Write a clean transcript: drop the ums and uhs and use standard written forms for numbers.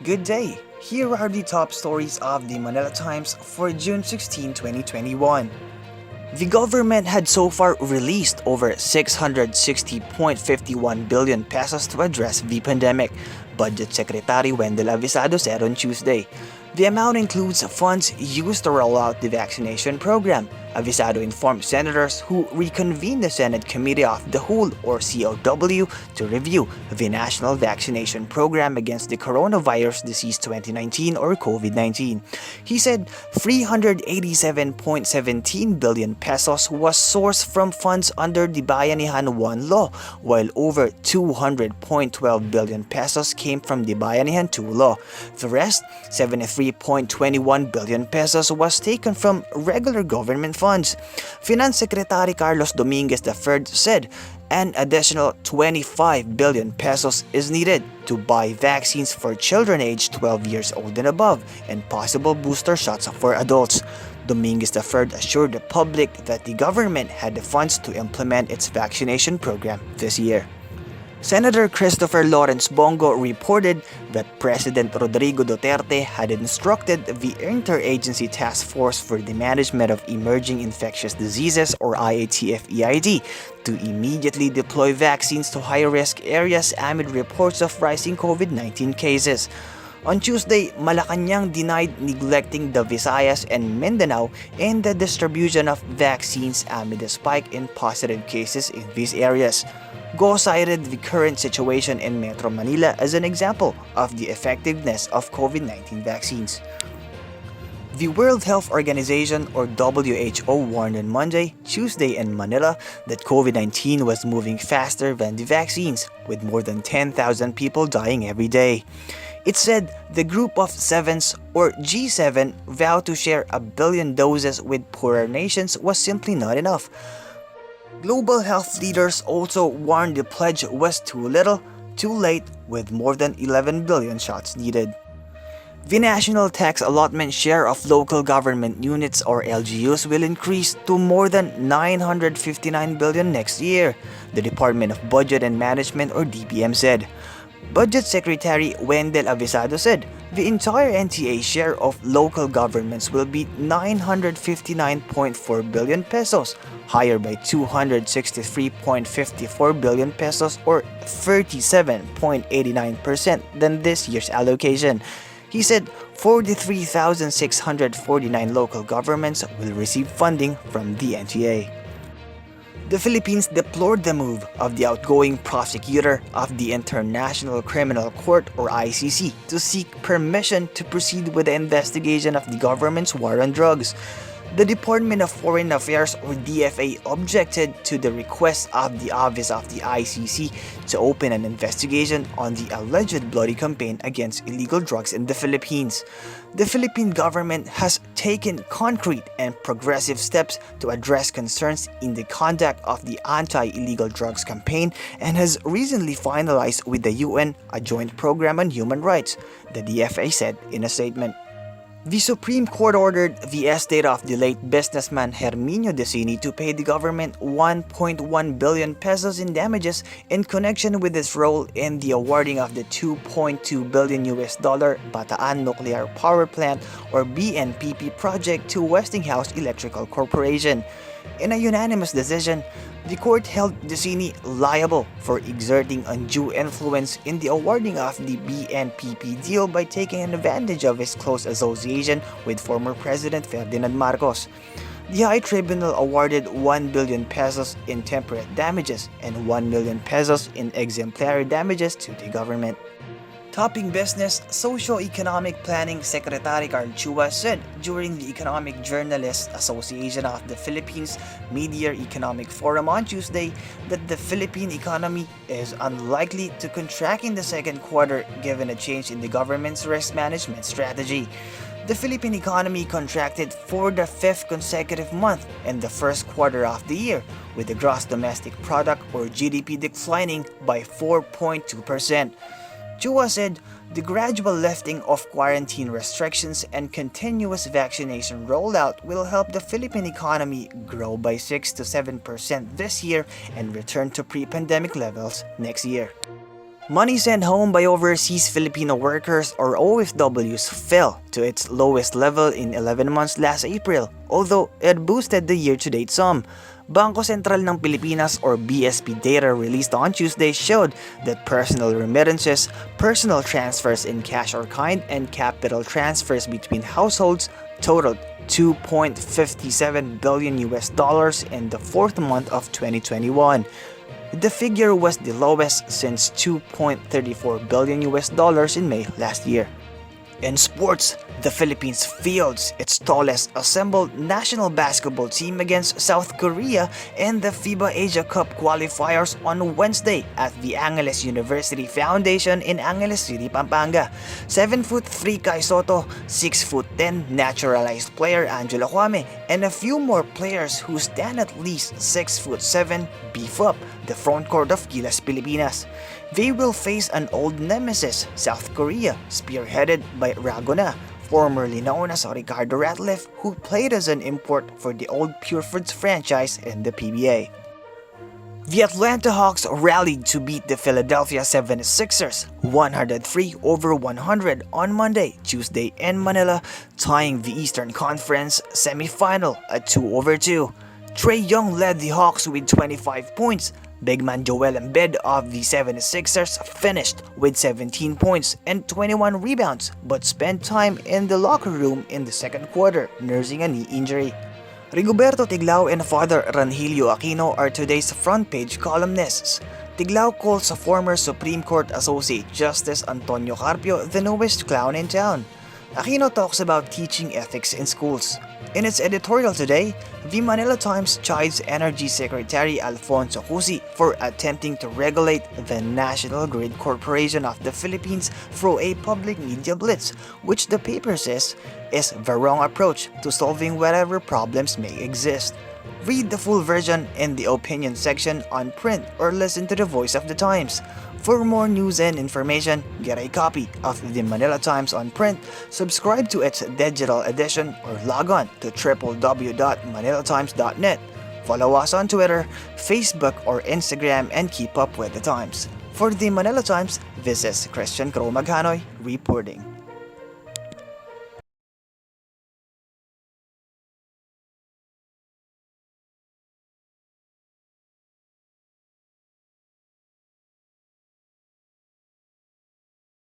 Good day! Here are the top stories of the Manila Times for June 16, 2021. The government had so far released over 660.51 billion pesos to address the pandemic, Budget Secretary Wendell Avisado said on Tuesday. The amount includes funds used to roll out the vaccination program. Avisado informed senators who reconvened the Senate Committee of the Whole or COW to review the National Vaccination Program against the Coronavirus Disease 2019 or COVID-19. He said 387.17 billion pesos was sourced from funds under the Bayanihan 1 law, while over 200.12 billion pesos came from the Bayanihan 2 law. The rest, 73.21 billion pesos, was taken from regular government funds. Finance Secretary Carlos Dominguez III said an additional 25 billion pesos is needed to buy vaccines for children aged 12 years old and above and possible booster shots for adults. Dominguez III assured the public that the government had the funds to implement its vaccination program this year. Senator Christopher Lawrence Bongo reported that President Rodrigo Duterte had instructed the Interagency Task Force for the Management of Emerging Infectious Diseases or IATF-EID to immediately deploy vaccines to high-risk areas amid reports of rising COVID-19 cases. On Tuesday, Malacanang denied neglecting the Visayas and Mindanao in the distribution of vaccines amid a spike in positive cases in these areas. Go cited the current situation in Metro Manila as an example of the effectiveness of COVID-19 vaccines. The World Health Organization or WHO warned on Monday, Tuesday in Manila that COVID-19 was moving faster than the vaccines, with more than 10,000 people dying every day. It said the Group of Sevens or G7 vowed to share 1 billion doses with poorer nations was simply not enough. Global health leaders also warned the pledge was too little, too late, with more than 11 billion shots needed. The national tax allotment share of local government units or LGUs will increase to more than 959 billion next year, the Department of Budget and Management or DBM said. Budget Secretary Wendell Avisado said the entire NTA share of local governments will be 959.4 billion pesos, higher by 263.54 billion pesos or 37.89% than this year's allocation. He said 43,649 local governments will receive funding from the NTA. The Philippines deplored the move of the outgoing prosecutor of the International Criminal Court or ICC to seek permission to proceed with the investigation of the government's war on drugs. The Department of Foreign Affairs or DFA objected to the request of the Office of the ICC to open an investigation on the alleged bloody campaign against illegal drugs in the Philippines. The Philippine government has taken concrete and progressive steps to address concerns in the conduct of the anti-illegal drugs campaign and has recently finalized with the UN a joint program on human rights, the DFA said in a statement. The Supreme Court ordered the estate of the late businessman Herminio Decini to pay the government 1.1 billion pesos in damages in connection with his role in the awarding of the $2.2 billion Bataan Nuclear Power Plant or BNPP project to Westinghouse Electrical Corporation. In a unanimous decision, the court held Decini liable for exerting undue influence in the awarding of the BNPP deal by taking advantage of his close association with former President Ferdinand Marcos. The High Tribunal awarded 1 billion pesos in temporate damages and 1 million pesos in exemplary damages to the government. Topping business, Socio-Economic Planning Secretary Carl Chua said during the Economic Journalists Association of the Philippines Mid-Year Economic Forum on Tuesday that the Philippine economy is unlikely to contract in the second quarter given a change in the government's risk management strategy. The Philippine economy contracted for the fifth consecutive month in the first quarter of the year, with the gross domestic product or GDP declining by 4.2%. Chua said the gradual lifting of quarantine restrictions and continuous vaccination rollout will help the Philippine economy grow by 6 to 7% this year and return to pre-pandemic levels next year. Money sent home by overseas Filipino workers or OFWs fell to its lowest level in 11 months last April, although it boosted the year-to-date sum. Bangko Sentral ng Pilipinas or BSP data released on Tuesday showed that personal remittances, personal transfers in cash or kind, and capital transfers between households totaled $2.57 billion in the fourth month of 2021. The figure was the lowest since $2.34 billion in May last year. In sports, the Philippines fields its tallest assembled national basketball team against South Korea in the FIBA Asia Cup qualifiers on Wednesday at the Angeles University Foundation in Angeles City, Pampanga. 7'3" Kai Soto, 6'10" naturalized player Angelo Kwame, and a few more players who stand at least 6'7" beef up the frontcourt of Gilas Pilipinas. They will face an old nemesis, South Korea, spearheaded by Ragona, formerly known as Ricardo Ratliff, who played as an import for the old Purefoods franchise in the PBA. The Atlanta Hawks rallied to beat the Philadelphia 76ers 103-100 on Monday, Tuesday in Manila, tying the Eastern Conference semifinal at 2-2. Trae Young led the Hawks with 25 points. Big man Joel Embiid of the 76ers finished with 17 points and 21 rebounds but spent time in the locker room in the second quarter nursing a knee injury. Rigoberto Tiglao and father Rangelio Aquino are today's front page columnists. Tiglao calls former Supreme Court Associate Justice Antonio Carpio the newest clown in town. Aquino talks about teaching ethics in schools. In its editorial today, the Manila Times chides Energy Secretary Alfonso Cusi for attempting to regulate the National Grid Corporation of the Philippines through a public media blitz, which the paper says is the wrong approach to solving whatever problems may exist. Read the full version in the opinion section on print or listen to the Voice of the Times. For more news and information, get a copy of the Manila Times on print, subscribe to its digital edition, or log on to www.manilatimes.net. Follow us on Twitter, Facebook, or Instagram and keep up with the Times. For the Manila Times, this is Christian Crow Maghanoy reporting.